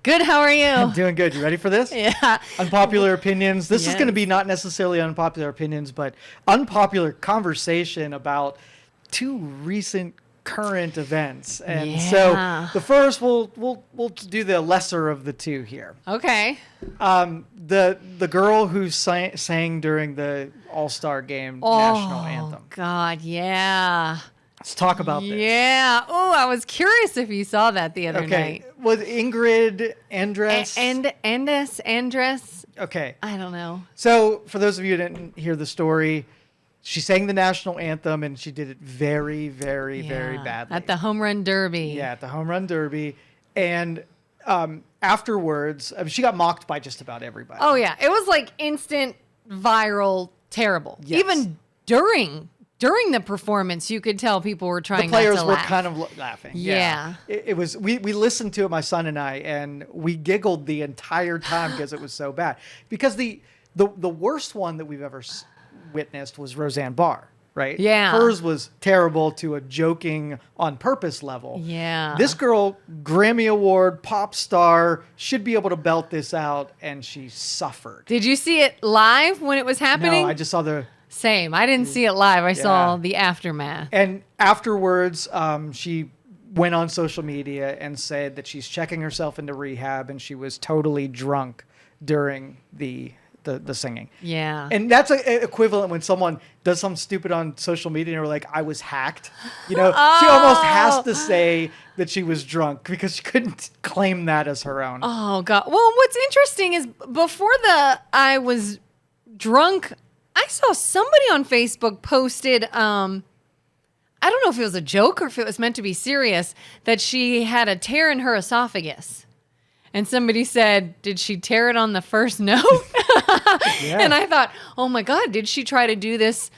Good. How are you? I'm doing good. You ready for this? Yeah. Unpopular opinions. This is Yes. going to be not necessarily unpopular opinions, but unpopular conversation about two recent current events. And Yeah. so the first, we'll do the lesser of the two here. Okay. The girl who sang during the All-Star Game national anthem. Oh, God, yeah. Let's talk about this. Yeah. Oh, I was curious if you saw that the other night. Was Ingrid Andress? Andress. Okay. I don't know. So, for those of you who didn't hear the story, she sang the national anthem and she did it very, very, very badly. At the home run derby. Yeah, at the home run derby. And afterwards, she got mocked by just about everybody. Oh, yeah. It was like instant viral terrible. Yes. Even during the performance, you could tell people were trying the players not to were laugh. kind of laughing. Yeah. It was, we listened to it, my son and I, and we giggled the entire time because it was so bad. Because the worst one that we've ever witnessed was Roseanne Barr, right? Yeah. Hers was terrible to a joking on purpose level. Yeah. This girl, Grammy Award, pop star, should be able to belt this out, and she suffered. Did you see it live when it was happening? No, I just saw the... Same. I didn't see it live. I saw the aftermath. And afterwards, she went on social media and said that she's checking herself into rehab and she was totally drunk during the singing. Yeah. And that's equivalent when someone does something stupid on social media and they're like, I was hacked. She almost has to say that she was drunk because she couldn't claim that as her own. Oh, God. Well, what's interesting is before I was drunk, I saw somebody on Facebook posted, I don't know if it was a joke or if it was meant to be serious, that she had a tear in her esophagus. And somebody said, did she tear it on the first note? Yeah. And I thought, oh my God, did she try to do this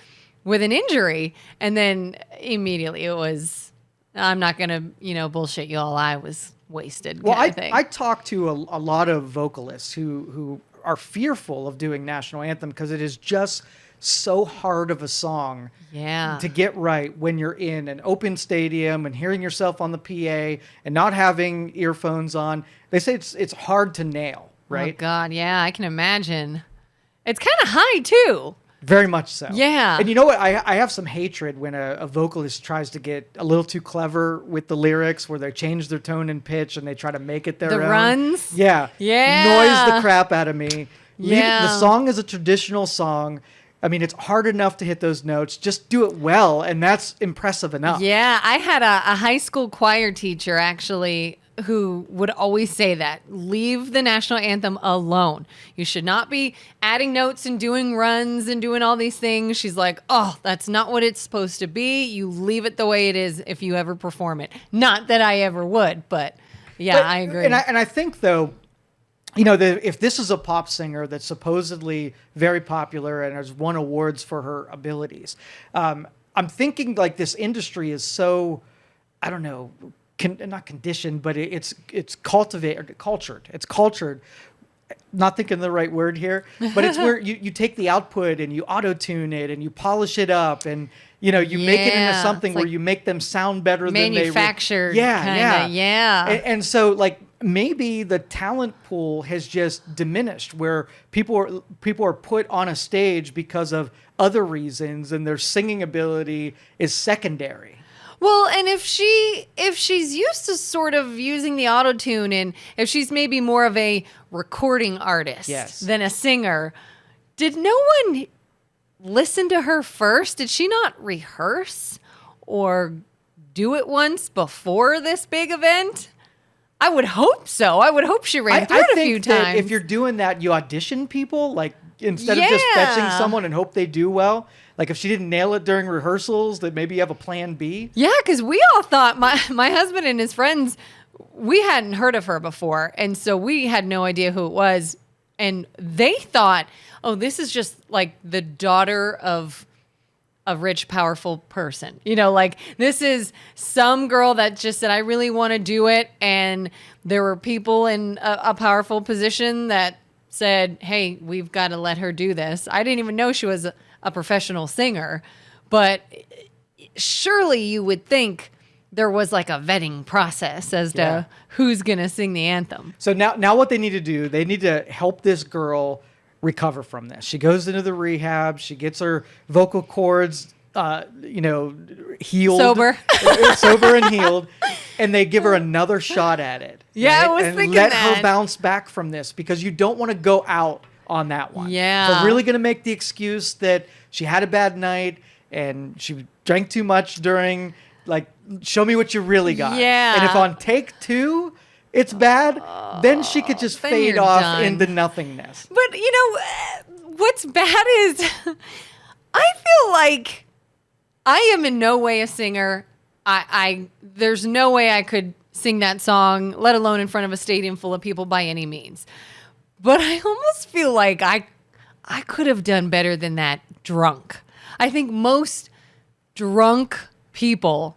with an injury? And then immediately it was, I'm not going to, bullshit you all. I was wasted. Well, kind of thing. I talked to a lot of vocalists who are fearful of doing national anthem because it is just so hard of a song to get right when you're in an open stadium and hearing yourself on the PA and not having earphones on. They say it's hard to nail, right? Oh, God, yeah, I can imagine. It's kind of high, too. Very much so. Yeah. And you know what? I have some hatred when a vocalist tries to get a little too clever with the lyrics where they change their tone and pitch and they try to make it their own. The runs? Yeah. Yeah. Noise the crap out of me. Yeah. The song is a traditional song. I mean, it's hard enough to hit those notes. Just do it well, and that's impressive enough. Yeah, I had a high school choir teacher, actually, who would always say that. Leave the national anthem alone. You should not be adding notes and doing runs and doing all these things. She's like, oh, that's not what it's supposed to be. You leave it the way it is if you ever perform it. Not that I ever would, but yeah, I agree. And I think, though, if this is a pop singer that's supposedly very popular and has won awards for her abilities, I'm thinking like this industry is so, I don't know, not conditioned, but it's cultured. It's cultured. Not thinking the right word here, but it's where you take the output and you auto-tune it and you polish it up and you make it into something where you make them sound better than they manufactured. Yeah. And so like maybe the talent pool has just diminished where people are put on a stage because of other reasons and their singing ability is secondary. Well, and if she's used to sort of using the auto-tune and if she's maybe more of a recording artist than a singer, did no one listen to her first? Did she not rehearse or do it once before this big event? I would hope so. I would hope she ran through it a few times. If you're doing that, you audition people, like instead of just fetching someone and hope they do well. Like if she didn't nail it during rehearsals, that maybe you have a plan B. Yeah, because we all thought, my husband and his friends, we hadn't heard of her before. And so we had no idea who it was. And they thought, oh, this is just like the daughter of a rich, powerful person. Like this is some girl that just said, I really want to do it. And there were people in a powerful position that said, hey, we've got to let her do this. I didn't even know she was a professional singer, but surely you would think there was like a vetting process as to who's going to sing the anthem. So now what they need to do, they need to help this girl recover from this. She goes into the rehab. She gets her vocal cords, healed. Sober and healed. And they give her another shot at it. Yeah, right? I was and thinking let that. her bounce back from this, because you don't want to go out on that one. Yeah. If they're really going to make the excuse that she had a bad night and she drank too much during, like, show me what you really got. Yeah. And if on take 2 it's bad, then she could just then fade you're off done. into nothingness. But, what's bad is I feel like I am in no way a singer. There's no way I could sing that song, let alone in front of a stadium full of people by any means. But I almost feel like I could have done better than that drunk. I think most drunk people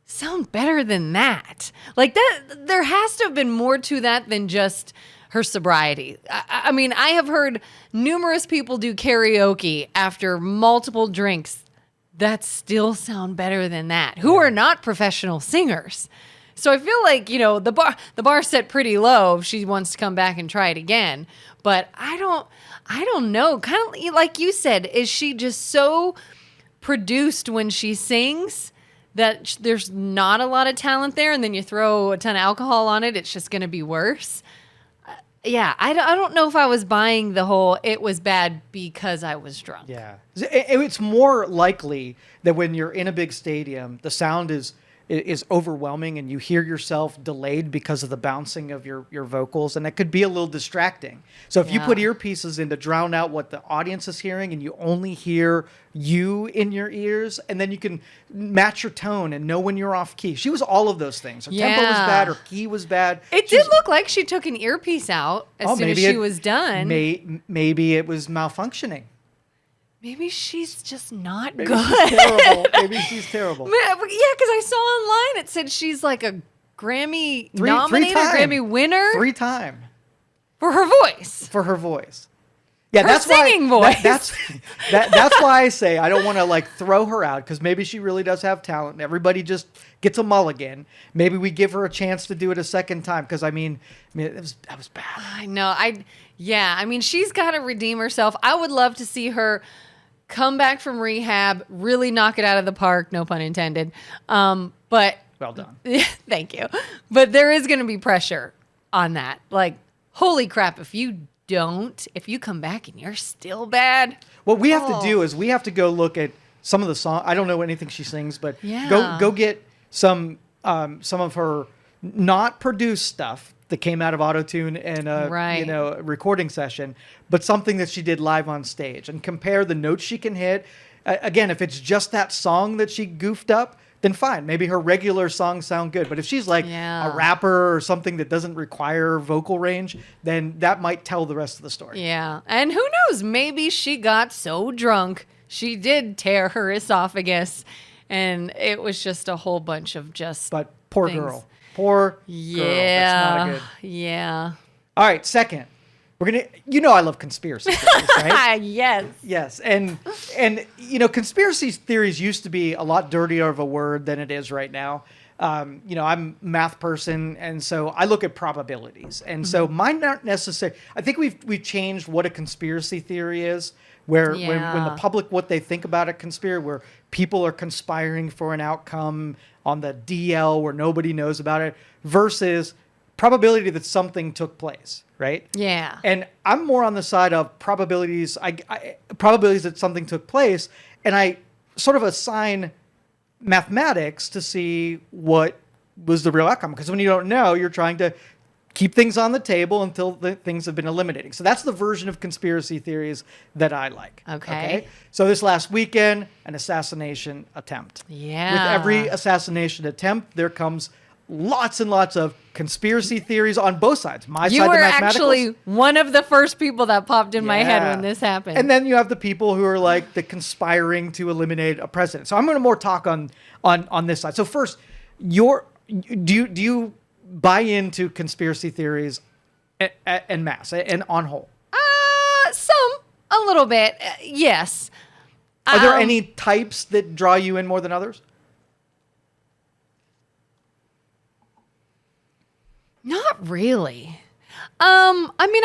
sound better than that. Like that, there has to have been more to that than just her sobriety. I mean, I have heard numerous people do karaoke after multiple drinks that still sound better than that, who are not professional singers. So I feel like, the bar set pretty low if she wants to come back and try it again. But I don't know. Kind of like you said, is she just so produced when she sings that there's not a lot of talent there, and then you throw a ton of alcohol on it, it's just going to be worse? Yeah, I don't know if I was buying the whole it was bad because I was drunk. Yeah. It's more likely that when you're in a big stadium, the sound is overwhelming and you hear yourself delayed because of the bouncing of your vocals, and it could be a little distracting. So if you put earpieces in to drown out what the audience is hearing and you only hear you in your ears, and then you can match your tone and know when you're off key. She was all of those things. Her tempo was bad, her key was bad. It did look like she took an earpiece out as soon as she was done. Maybe it was malfunctioning. Maybe she's just not Maybe good. She's terrible. Maybe she's terrible. Yeah, because I saw online it said she's like a Grammy nominated, Grammy winner 3-time for her voice. For her voice. Yeah, her that's singing why. voice. That's why I say I don't want to like throw her out, because maybe she really does have talent. And everybody just gets a mulligan. Maybe we give her a chance to do it a second time, because that was bad. I know. I mean, she's got to redeem herself. I would love to see her come back from rehab, really knock it out of the park, no pun intended. But well done. Thank you. But there is going to be pressure on that. Like, holy crap, if you come back and you're still bad. What we have to do is we have to go look at some of the songs. I don't know anything she sings, but go get some of her not produced stuff that came out of autotune and a recording session, but something that she did live on stage, and compare the notes she can hit. Again, if it's just that song that she goofed up, then fine. Maybe her regular songs sound good. But if she's like a rapper or something that doesn't require vocal range, then that might tell the rest of the story. Yeah. And who knows? Maybe she got so drunk, she did tear her esophagus, and it was just a whole bunch of just But poor things. girl. Poor girl. That's not good. Yeah. All right, second. We're gonna, I love conspiracy theories, right? Yes. Yes, and conspiracy theories used to be a lot dirtier of a word than it is right now. I'm a math person, and so I look at probabilities, and so mine aren't necessary. I think we've changed what a conspiracy theory is, where when the public, what they think about a conspiracy, where people are conspiring for an outcome on the DL where nobody knows about it, versus probability that something took place, right? Yeah. And I'm more on the side of probabilities. Probabilities that something took place, and I sort of assign mathematics to see what was the real outcome. Because when you don't know, you're trying to keep things on the table until the things have been eliminated. So that's the version of conspiracy theories that I like. Okay. So this last weekend, an assassination attempt. Yeah. With every assassination attempt, there comes lots and lots of conspiracy theories on both sides. You were actually one of the first people that popped in my head when this happened. And then you have the people who are like the conspiring to eliminate a president. So I'm going to more talk on this side. So first, do you buy into conspiracy theories en masse and on whole? A little bit, yes. Are there any types that draw you in more than others? Not really. I mean,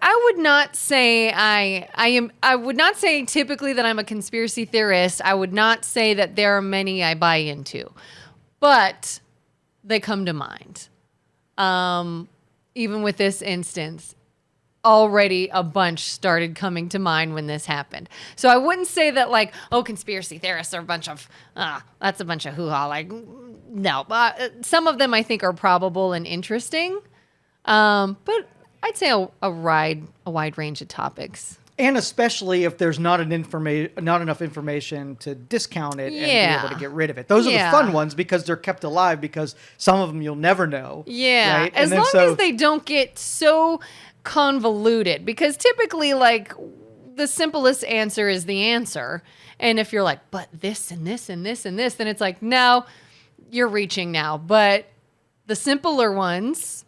I would not say I would not say typically that I'm a conspiracy theorist. I would not say that there are many I buy into, but they come to mind. Even with this instance, already a bunch started coming to mind when this happened. So I wouldn't say that like, oh, conspiracy theorists are a bunch of, that's a bunch of hoo-ha. Like, no, some of them I think are probable and interesting. But I'd say a wide range of topics. And especially if there's not enough information to discount it and be able to get rid of it. Those are the fun ones because they're kept alive, because some of them you'll never know. Yeah. Right? As long as they don't get so convoluted, because typically like the simplest answer is the answer. And if you're like, but this and this and this and this, then it's like, no, you're reaching now. But the simpler ones,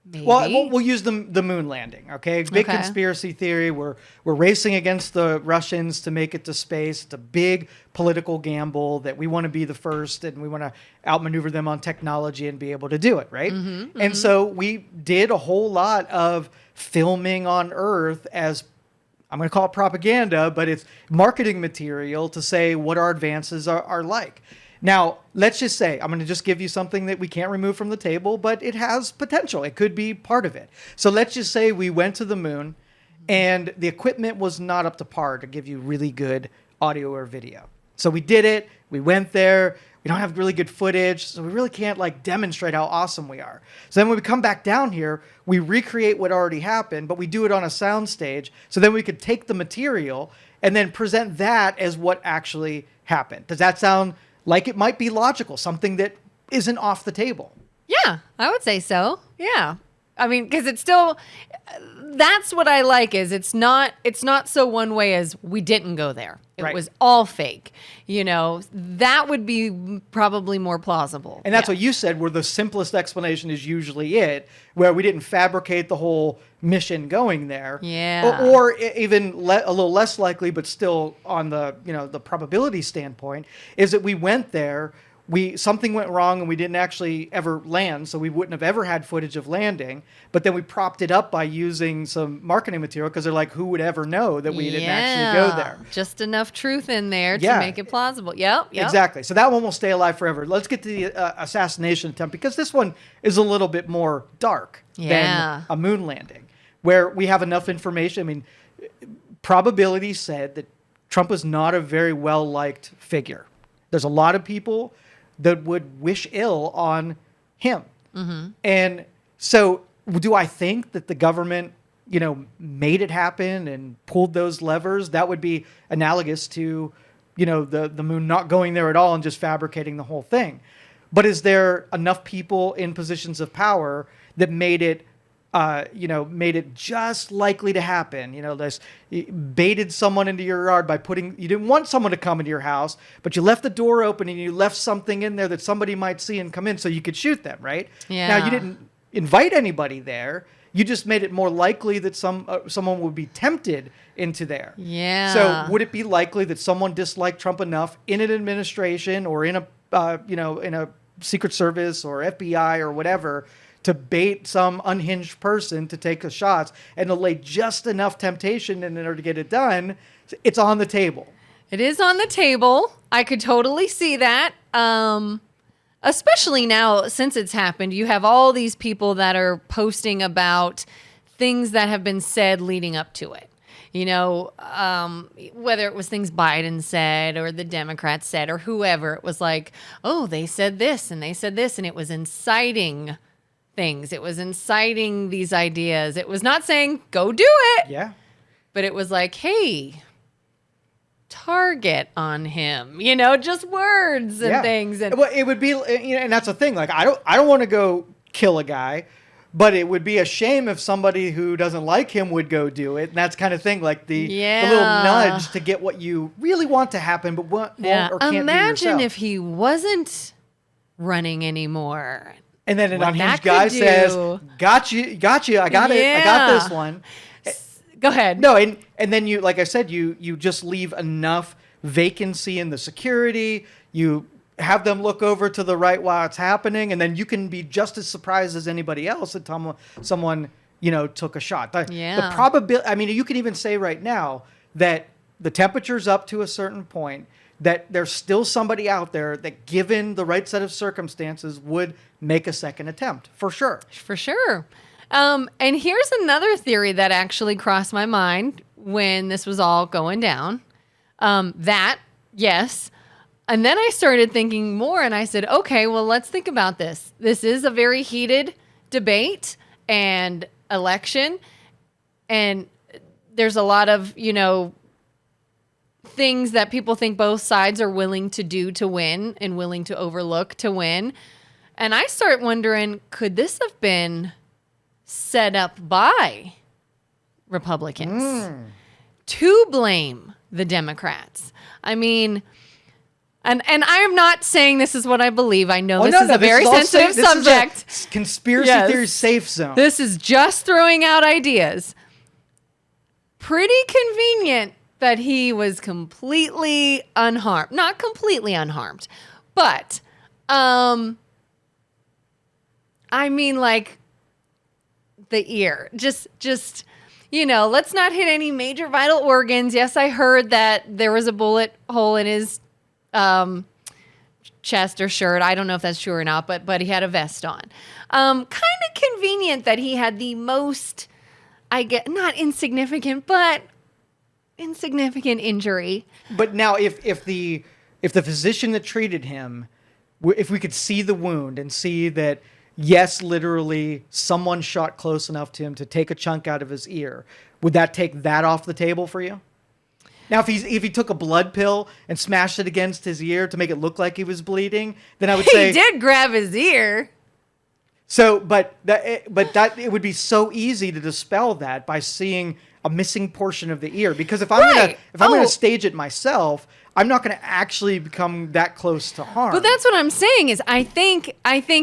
maybe. Well, we'll use the moon landing, okay? Big conspiracy theory. We're racing against the Russians to make it to space. It's a big political gamble that we want to be the first, and we want to outmaneuver them on technology and be able to do it, right? And so we did a whole lot of filming on Earth as, I'm going to call it propaganda, but it's marketing material to say what our advances are like. Now, let's just say, I'm going to just give you something that we can't remove from the table, but it has potential. It could be part of it. So let's just say we went to the moon and the equipment was not up to par to give you really good audio or video. So we did it. We went there. We don't have really good footage, so we really can't like demonstrate how awesome we are. So then when we come back down here, we recreate what already happened, but we do it on a sound stage. So then we could take the material and then present that as what actually happened. Does that sound like it might be logical, something that isn't off the table? Yeah, I would say so. Yeah. I mean, because it's still, that's what I like is it's not so one way as we didn't go there. It was all fake. You know, that would be probably more plausible. And that's what you said, where the simplest explanation is usually it, where we didn't fabricate the whole mission going there. Yeah. Or even a little less likely, but still on the, the probability standpoint, is that we went there, something went wrong and we didn't actually ever land, so we wouldn't have ever had footage of landing, but then we propped it up by using some marketing material, because they're like, who would ever know that we didn't actually go there? Just enough truth in there to make it plausible. Yep. Exactly. So that one will stay alive forever. Let's get to the assassination attempt, because this one is a little bit more dark than a moon landing, where we have enough information. I mean, probability said that Trump was not a very well-liked figure. There's a lot of people that would wish ill on him. And so do I think that the government, made it happen and pulled those levers? That would be analogous to, the moon not going there at all and just fabricating the whole thing. But is there enough people in positions of power that made it just likely to happen? You baited someone into your yard by you didn't want someone to come into your house, but you left the door open and you left something in there that somebody might see and come in so you could shoot them, right? Yeah. Now, you didn't invite anybody there. You just made it more likely that someone would be tempted into there. Yeah. So would it be likely that someone disliked Trump enough in an administration or in a Secret Service or FBI or whatever to bait some unhinged person to take the shots and to lay just enough temptation in order to get it done? It's on the table. It is on the table. I could totally see that. Especially now, since it's happened, you have all these people that are posting about things that have been said leading up to it. Whether it was things Biden said or the Democrats said or whoever, it was like, oh, they said this and they said this, and it was inciting things. It was inciting these ideas. It was not saying, go do it. Yeah. But it was like, hey, target on him, just words and things. And well, it would be, and that's the thing. Like, I don't want to go kill a guy, but it would be a shame if somebody who doesn't like him would go do it. And that's kind of thing, like the little nudge to get what you really want to happen, but won't or can't do yourself. Imagine if he wasn't running anymore. And then an unhinged guy says, got you, I got it, I got this one. Go ahead. No, and then you, like I said, you just leave enough vacancy in the security. You have them look over to the right while it's happening, and then you can be just as surprised as anybody else that someone took a shot. The probability. I mean, you can even say right now that the temperature's up to a certain point, that there's still somebody out there that, given the right set of circumstances, would make a second attempt, for sure. For sure. And here's another theory that actually crossed my mind when this was all going down. Yes. And then I started thinking more, and I said, okay, well, let's think about this. This is a very heated debate and election, and there's a lot of, things that people think both sides are willing to do to win and willing to overlook to win. And I start wondering, could this have been set up by Republicans to blame the Democrats? I mean, and I am not saying this is what I believe. I know this is a very sensitive subject. This is a conspiracy theory safe zone. This is just throwing out ideas. Pretty convenient that he was completely unharmed. Not completely unharmed, but I mean, like, the ear. Just let's not hit any major vital organs. Yes, I heard that there was a bullet hole in his chest or shirt. I don't know if that's true or not, but he had a vest on. Kind of convenient that he had the most, I get, not insignificant, but insignificant injury. But now, if the physician that treated him, if we could see the wound and see that, yes, literally someone shot close enough to him to take a chunk out of his ear, would that take that off the table for you? Now, if he took a blood pill and smashed it against his ear to make it look like he was bleeding, then I would say he did grab his ear. So, but it would be so easy to dispel that by seeing a missing portion of the ear. Because if I'm gonna stage it myself, I'm not gonna actually become that close to harm. But that's what I'm saying is I think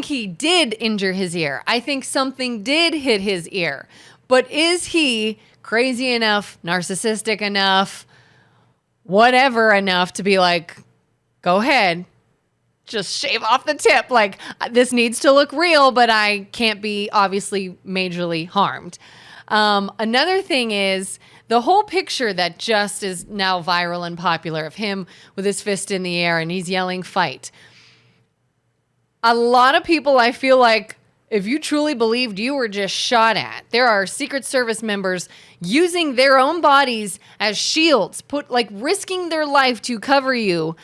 he did injure his ear. I think something did hit his ear. But is he crazy enough, narcissistic enough, whatever enough to be like, go ahead, just shave off the tip. Like, this needs to look real, but I can't be obviously majorly harmed. Another thing is the whole picture that just is now viral and popular of him with his fist in the air and he's yelling fight. A lot of people, I feel like, if you truly believed you were just shot at, there are Secret Service members using their own bodies as shields, risking their life to cover you.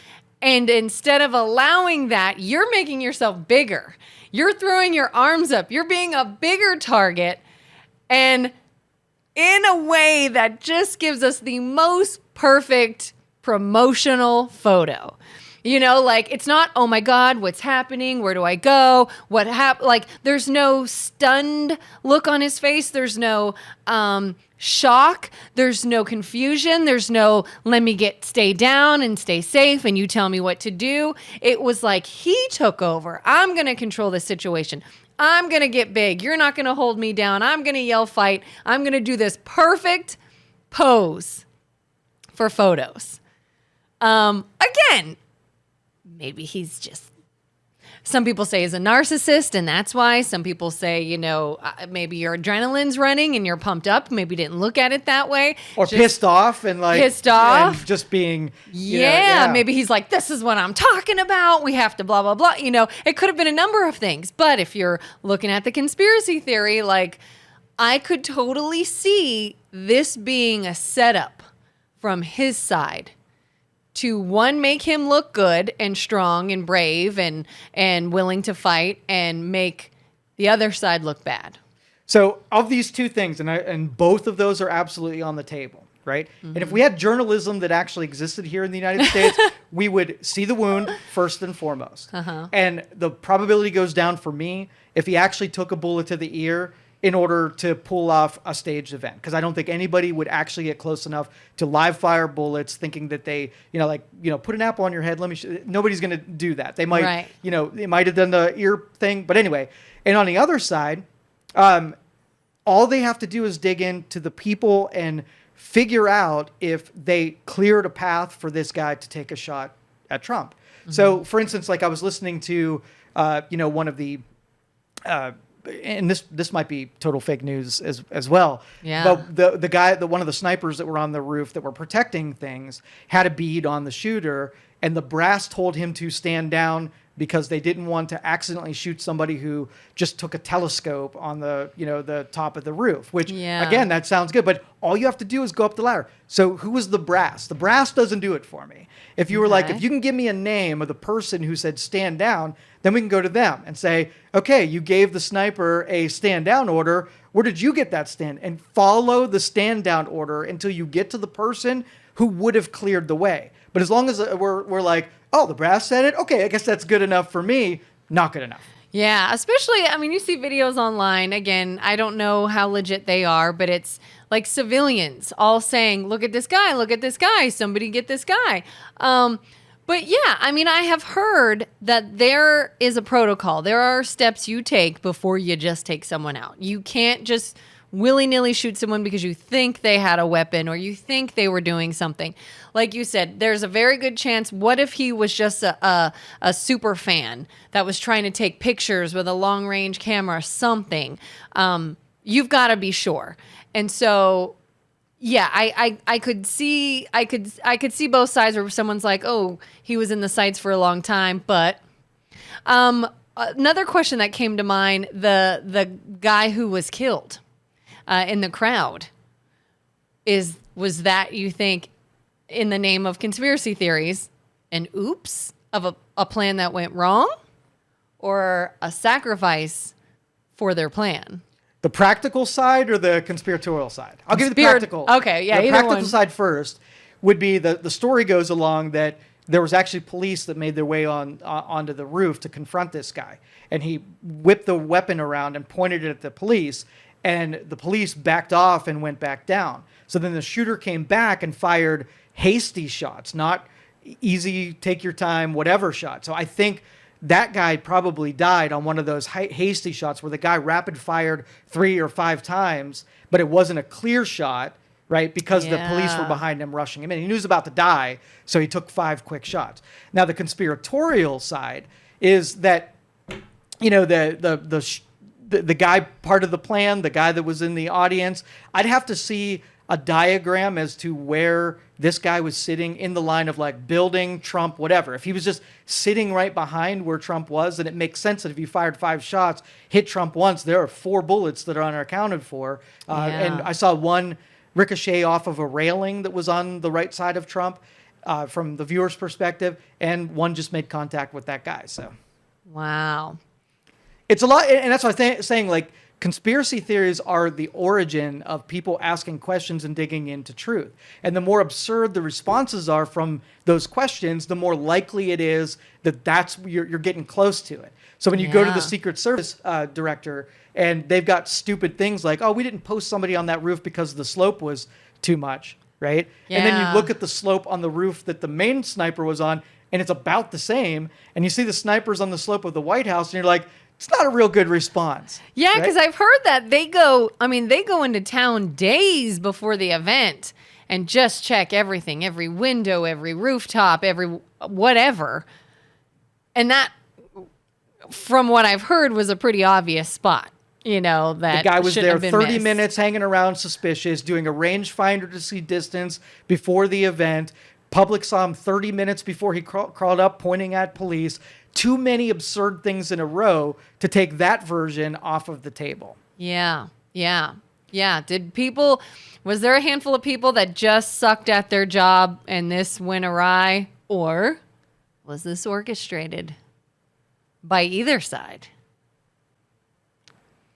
And instead of allowing that, you're making yourself bigger. You're throwing your arms up. You're being a bigger target. And in a way that just gives us the most perfect promotional photo. It's not, oh my God, what's happening? Where do I go? What happened? Like, there's no stunned look on his face. There's no shock. There's no confusion. There's no, let me stay down and stay safe and you tell me what to do. It was like he took over. I'm going to control the situation. I'm going to get big. You're not going to hold me down. I'm going to yell fight. I'm going to do this perfect pose for photos. Again, maybe he's just, some people say he's a narcissist and that's why. Some people say, maybe your adrenaline's running and you're pumped up. Maybe didn't look at it that way. Or just pissed off and and just being, maybe he's like, this is what I'm talking about. We have to blah, blah, blah. It could have been a number of things. But if you're looking at the conspiracy theory, I could totally see this being a setup from his side to, one, make him look good and strong and brave and willing to fight, and make the other side look bad. So of these two things, and both of those are absolutely on the table, right? Mm-hmm. And if we had journalism that actually existed here in the United States, we would see the wound first and foremost. Uh-huh. And the probability goes down for me if he actually took a bullet to the ear in order to pull off a staged event. Because I don't think anybody would actually get close enough to live fire bullets thinking that they, put an apple on your head. Nobody's going to do that. They might, right. They might have done the ear thing. But anyway, and on the other side, all they have to do is dig into the people and figure out if they cleared a path for this guy to take a shot at Trump. So, for instance, like I was listening to, one of the, and this might be total fake news as well. Yeah. But the guy, one of the snipers that were on the roof that were protecting things had a bead on the shooter, and the brass told him to stand down because they didn't want to accidentally shoot somebody who just took a telescope on the top of the roof, which again, that sounds good, but all you have to do is go up the ladder. So who was the brass? The brass doesn't do it for me. If you were like, if you can give me a name of the person who said stand down, then we can go to them and say, okay, you gave the sniper a stand down order. Where did you get that stand? And follow the stand down order until you get to the person who would have cleared the way. But as long as we're like, oh, the brass said it, okay, I guess that's good enough for me. Not good enough. Yeah, especially, I mean, you see videos online. Again, I don't know how legit they are, but it's like civilians all saying, look at this guy, somebody get this guy. But yeah, I mean, I have heard that there is a protocol. There are steps you take before you just take someone out. You can't just willy-nilly shoot someone because you think they had a weapon or you think they were doing something. Like you said, there's a very good chance. What if he was just a super fan that was trying to take pictures with a long-range camera or something? You've got to be sure. And so, yeah, I could see both sides where someone's like, oh, he was in the sights for a long time. But another question that came to mind, the guy who was killed in the crowd, was that, you think, in the name of conspiracy theories, an oops of a plan that went wrong, or a sacrifice for their plan? The practical side or the conspiratorial side? I'll give you the practical. Okay, yeah, the either practical one. side first would be the story goes along that there was actually police that made their way onto the roof to confront this guy, and he whipped the weapon around and pointed it at the police, and the police backed off and went back down. So then the shooter came back and fired hasty shots, not easy, take your time, whatever shot. So I think that guy probably died on one of those hasty shots where the guy rapid fired 3 or 5 times, but it wasn't a clear shot, right? Because the police were behind him, rushing him in. He knew he was about to die, so he took 5 quick shots. Now, the conspiratorial side is that, the guy part of the plan, the guy that was in the audience, I'd have to see a diagram as to where this guy was sitting in the line of like building, Trump, whatever. If he was just sitting right behind where Trump was, then it makes sense that if you fired 5 shots, hit Trump once, there are 4 bullets that are unaccounted for. And I saw one ricochet off of a railing that was on the right side of Trump from the viewer's perspective, and one just made contact with that guy. So, wow. It's a lot, and that's what I'm saying, like, conspiracy theories are the origin of people asking questions and digging into truth. And the more absurd the responses are from those questions, the more likely it is that you're getting close to it. So when you go to the Secret Service director and they've got stupid things like, oh, we didn't post somebody on that roof because the slope was too much, right? Yeah. And then you look at the slope on the roof that the main sniper was on, and it's about the same. And you see the snipers on the slope of the White House, and you're like, it's not a real good response. Yeah, because I've heard that they go into town days before the event and just check everything, every window, every rooftop, every whatever. And that, from what I've heard, was a pretty obvious spot. That the guy was there 30 missed. minutes hanging around suspicious, doing a rangefinder to see distance before the event. Public saw him 30 minutes before he crawled up, pointing at police. Too many absurd things in a row to take that version off of the table. Yeah. Was there a handful of people that just sucked at their job and this went awry? Or was this orchestrated by either side?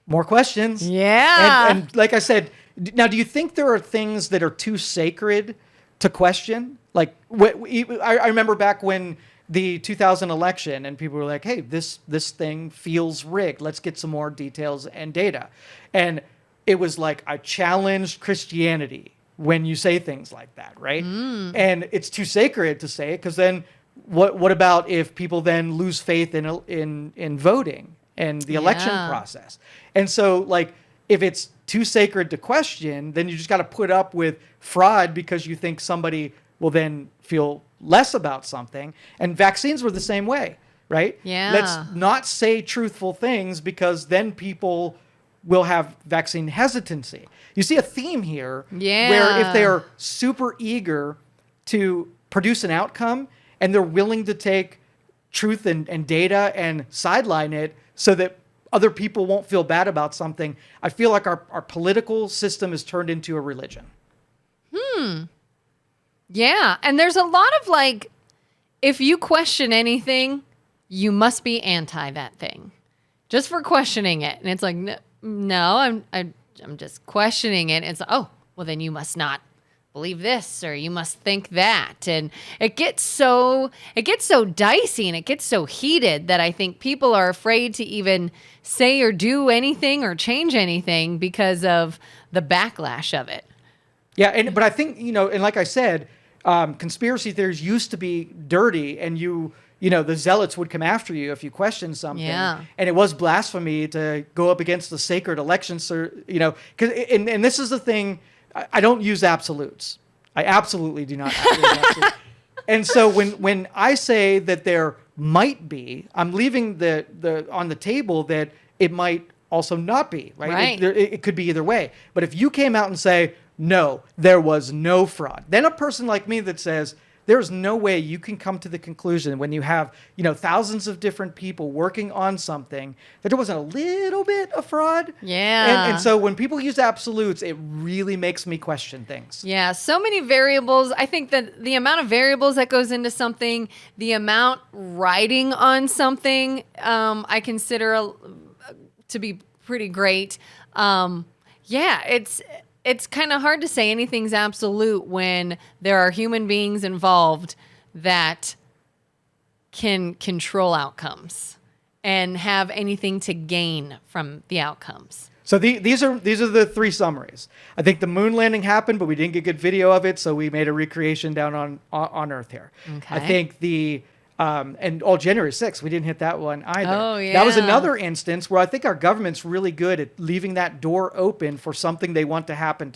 More questions. Yeah. And like I said, now, do you think there are things that are too sacred to question? Like, I remember back when the 2000 election, and people were like, hey, this thing feels rigged. Let's get some more details and data. And it was like, I challenged Christianity when you say things like that, right? And it's too sacred to say it, because then what about if people then lose faith in voting and the election process? And so, like, if it's too sacred to question, then you just got to put up with fraud because you think somebody will then feel less about something. And vaccines were the same way, right? Yeah. Let's not say truthful things because then people will have vaccine hesitancy. You see a theme here where if they're super eager to produce an outcome and they're willing to take truth and data and sideline it so that other people won't feel bad about something, I feel like our political system is turned into a religion. Yeah. And there's a lot of like, if you question anything, you must be anti that thing just for questioning it. And it's like, no, I'm just questioning it. It's like, oh, well then you must not believe this or you must think that. And it gets so dicey and it gets so heated that I think people are afraid to even say or do anything or change anything because of the backlash of it. Yeah, but I think, and like I said, conspiracy theories used to be dirty, and the zealots would come after you if you questioned something. Yeah. And it was blasphemy to go up against the sacred elections, and this is the thing, I don't use absolutes. I absolutely do not use absolutes. And so when I say that there might be, I'm leaving the on the table that it might also not be, right? Right. It could be either way. But if you came out and say, no, there was no fraud, then a person like me that says, there's no way you can come to the conclusion when you have, thousands of different people working on something that there wasn't a little bit of fraud. Yeah. And so when people use absolutes, it really makes me question things. Yeah. So many variables. I think that the amount of variables that goes into something, the amount riding on something, I consider to be pretty great. It's kind of hard to say anything's absolute when there are human beings involved that can control outcomes and have anything to gain from the outcomes. So these are the three summaries. I think the moon landing happened, but we didn't get good video of it, so we made a recreation down on Earth here. Okay. I think January 6th, we didn't hit that one either. Oh, yeah. That was another instance where I think our government's really good at leaving that door open for something they want to happen.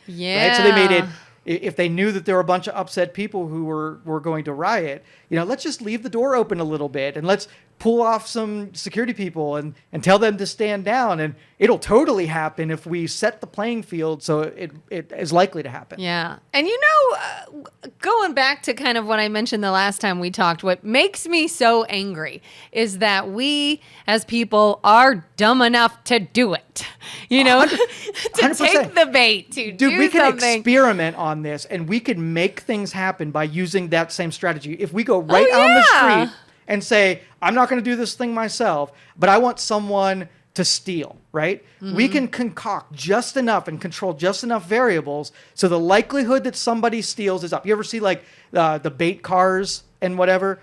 Yeah. Right? So they made it, if they knew that there were a bunch of upset people who were going to riot, let's just leave the door open a little bit and let's pull off some security people and tell them to stand down. And it'll totally happen if we set the playing field so it is likely to happen. Yeah. And going back to kind of what I mentioned the last time we talked, what makes me so angry is that we as people are dumb enough to do it, to 100%. take the bait, to do we can something. experiment on this and we can make things happen by using that same strategy. If we go right on the street and say, I'm not going to do this thing myself, but I want someone to steal, right? Mm-hmm. We can concoct just enough and control just enough variables so the likelihood that somebody steals is up. You ever see like the bait cars and whatever?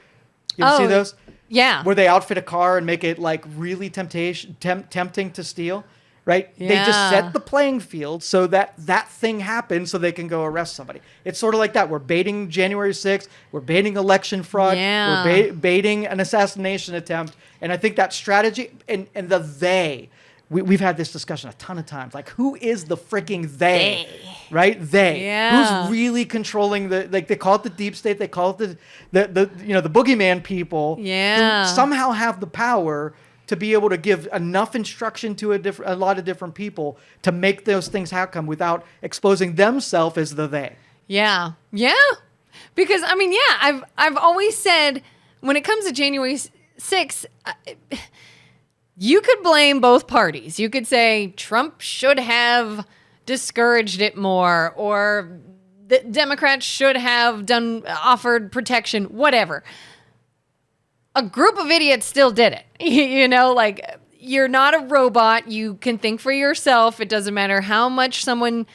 You ever see those? Yeah. Where they outfit a car and make it like really tempting to steal, right? Yeah. They just set the playing field so that thing happens so they can go arrest somebody. It's sort of like that. We're baiting January 6th. We're baiting election fraud. Yeah. We're baiting an assassination attempt. And I think that strategy and we've had this discussion a ton of times. Like, who is the freaking they? Right? They. Yeah. Who's really controlling they call it the deep state. They call it the boogeyman people. Yeah. Who somehow have the power to be able to give enough instruction to a lot of different people to make those things happen without exposing themselves as the they. Yeah. Yeah. Because I've always said when it comes to January 6th, you could blame both parties. You could say Trump should have discouraged it more, or the Democrats should have offered protection, whatever. A group of idiots still did it. You're not a robot. You can think for yourself. It doesn't matter how much someone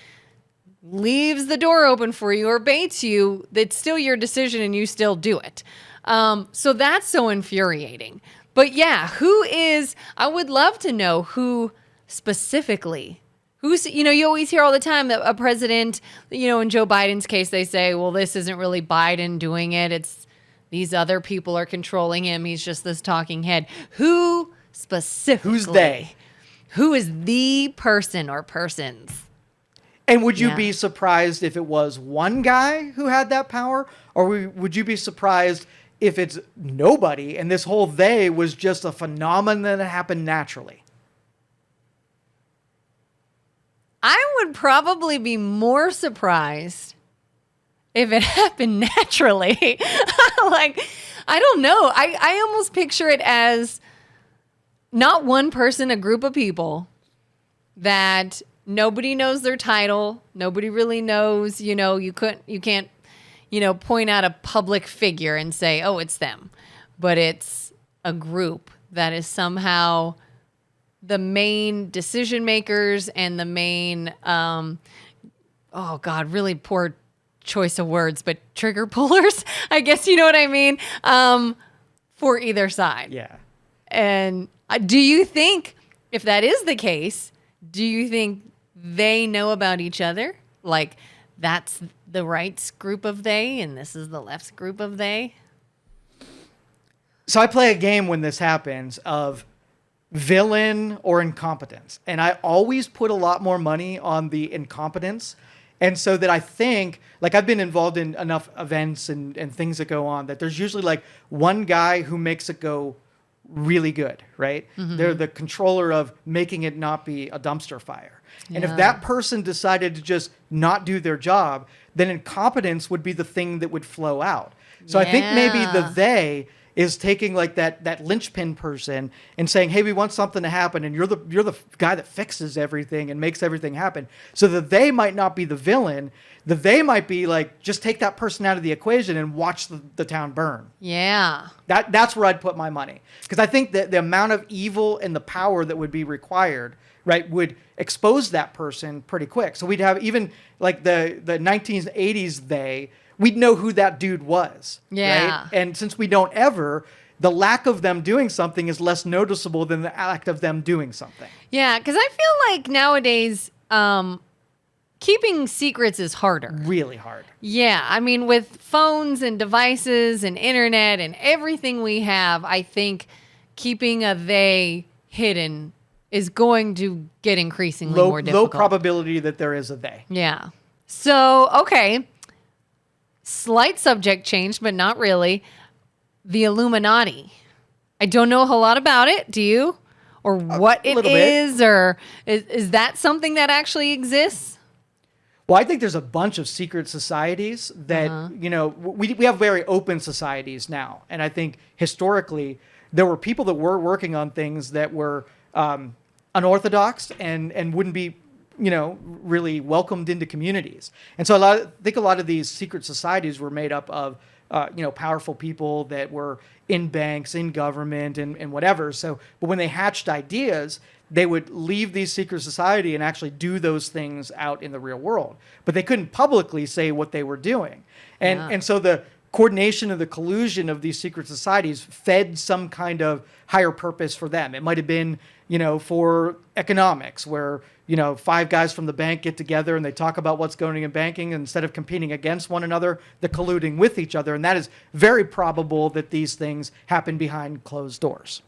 leaves the door open for you or baits you. It's still your decision and you still do it. So that's so infuriating. But yeah, I would love to know who specifically, you always hear all the time that a president, in Joe Biden's case, they say, well, this isn't really Biden doing it. It's these other people are controlling him. He's just this talking head. Who specifically? Who's they? Who is the person or persons? And would you Yeah. be surprised if it was one guy who had that power? Or would you be surprised if it's nobody and this whole they was just a phenomenon that happened naturally? I would probably be more surprised if it happened naturally. Like, I don't know. I almost picture it as not one person, a group of people that nobody knows their title. Nobody really knows, you can't, point out a public figure and say, oh, it's them. But it's a group that is somehow the main decision makers and the main, really poor choice of words, but trigger pullers, I guess you know what I mean, for either side. Yeah. And do you think, if that is the case, do you think they know about each other? Like, that's the right's group of they, and this is the left's group of they? So I play a game when this happens of villain or incompetence. And I always put a lot more money on the incompetence. And so that I think, like, I've been involved in enough events and things that go on that there's usually like one guy who makes it go really good, right? Mm-hmm. They're the controller of making it not be a dumpster fire. And if Yeah. that person decided to just not do their job, then incompetence would be the thing that would flow out. So I think maybe the Yeah. they is taking like that linchpin person and saying, hey, we want something to happen, and you're the guy that fixes everything and makes everything happen. So that they might not be the villain. The they might be like, just take that person out of the equation and watch the town burn. Yeah. That's where I'd put my money. Because I think that the amount of evil and the power that would be required, right, would expose that person pretty quick. So we'd have even like the 1980s we'd know who that dude was. Yeah. Right? And since we don't ever, the lack of them doing something is less noticeable than the act of them doing something. Yeah, because I feel like nowadays keeping secrets is harder. Really hard. Yeah, I mean, with phones and devices and internet and everything we have, I think keeping a they hidden is going to get increasingly more Low difficult. probability that there is a they. Yeah. So, okay. Slight subject change, but not really. The Illuminati. I don't know a whole lot about it. Do you? Or what it little bit. is? Or is that something that actually exists? Well, I think there's a bunch of secret societies that, we have very open societies now. And I think historically, there were people that were working on things that were unorthodox and wouldn't be, really welcomed into communities. And so I think a lot of these secret societies were made up of, powerful people that were in banks, in government, and whatever. So, but when they hatched ideas, they would leave these secret society and actually do those things out in the real world. But they couldn't publicly say what they were doing. And so the coordination of the collusion of these secret societies fed some kind of higher purpose for them. It might have been, for economics, where, 5 guys from the bank get together and they talk about what's going on in banking. And instead of competing against one another, they're colluding with each other. And that is very probable that these things happen behind closed doors.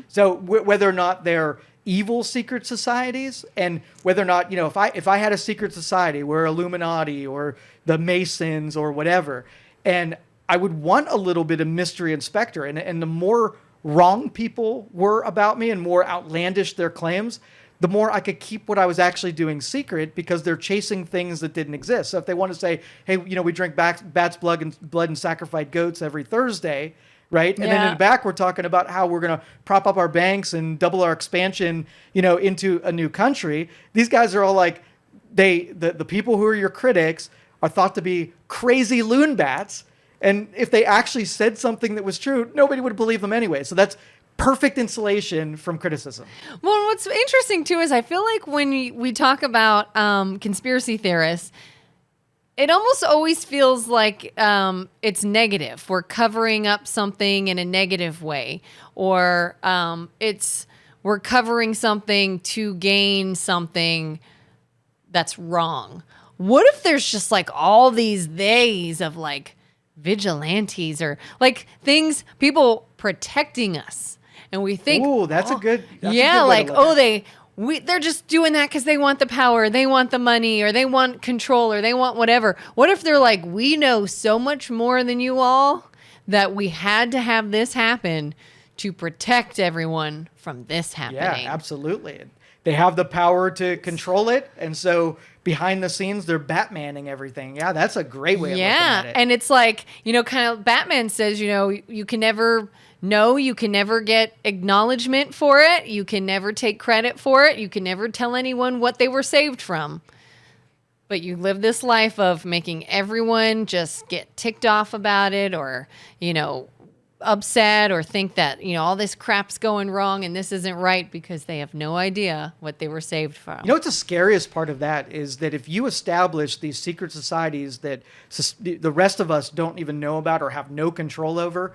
So whether or not they're evil secret societies, and whether or not, if I had a secret society, we're Illuminati or the Masons or whatever, and I would want a little bit of mystery and specter, and the more wrong people were about me and more outlandish their claims, the more I could keep what I was actually doing secret, because they're chasing things that didn't exist. So if they want to say, hey, we drink bat's blood and sacrifice goats every Thursday, right? And then in the back, we're talking about how we're going to prop up our banks and double our expansion, into a new country. These guys are all like, the people who are your critics are thought to be crazy loon bats. And if they actually said something that was true, nobody would believe them anyway. So that's perfect insulation from criticism. Well, what's interesting too is I feel like when we talk about conspiracy theorists, it almost always feels like it's negative. We're covering up something in a negative way, or we're covering something to gain something that's wrong. What if there's just like all these theys of like vigilantes or like people protecting us? And we think, Ooh, that's a good way to like, look at it. they they're just doing that because they want the power, they want the money, or they want control, or they want whatever. What if they're like, we know so much more than you all that we had to have this happen to protect everyone from this happening? Yeah, absolutely. They have the power to control it, and so behind the scenes, they're Batmaning everything. Yeah, that's a great way of looking at it. And it's like, kind of Batman says, you can never know, you can never get acknowledgement for it. You can never take credit for it. You can never tell anyone what they were saved from. But you live this life of making everyone just get ticked off about it, or, upset, or think that, all this crap's going wrong and this isn't right because they have no idea what they were saved from. What's the scariest part of that is that if you establish these secret societies that the rest of us don't even know about or have no control over,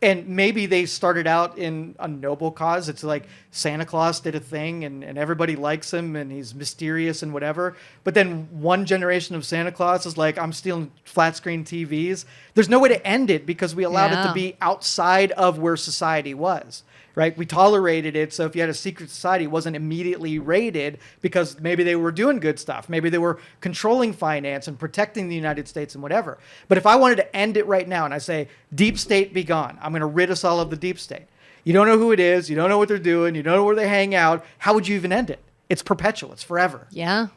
and maybe they started out in a noble cause. It's like Santa Claus did a thing and everybody likes him and he's mysterious and whatever. But then one generation of Santa Claus is like, I'm stealing flat screen TVs. There's no way to end it because we allowed it to be outside of where society was, right? We tolerated it. So if you had a secret society, it wasn't immediately raided because maybe they were doing good stuff. Maybe they were controlling finance and protecting the United States and whatever. But if I wanted to end it right now and I say, deep state be gone, I'm going to rid us all of the deep state. You don't know who it is. You don't know what they're doing. You don't know where they hang out. How would you even end it? It's perpetual. It's forever. Yeah.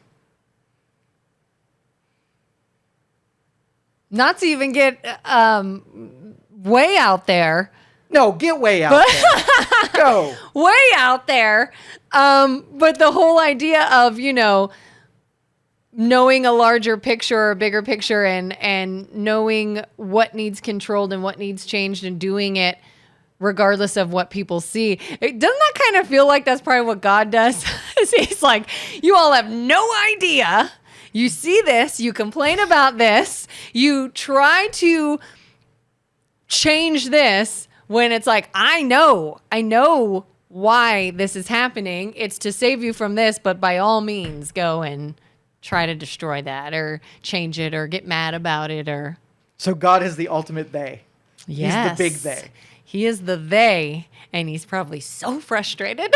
Not to even get way out there. No, get way out there. Go. Way out there. But the whole idea of, knowing a larger picture or a bigger picture and knowing what needs controlled and what needs changed and doing it regardless of what people see. Doesn't that kind of feel like that's probably what God does? He's like, you all have no idea. You see this, you complain about this, you try to change this when it's like, I know why this is happening. It's to save you from this, but by all means, go and try to destroy that or change it or get mad about it. Or So God is the ultimate they. Yes. He's the big they. He is the they, and he's probably so frustrated.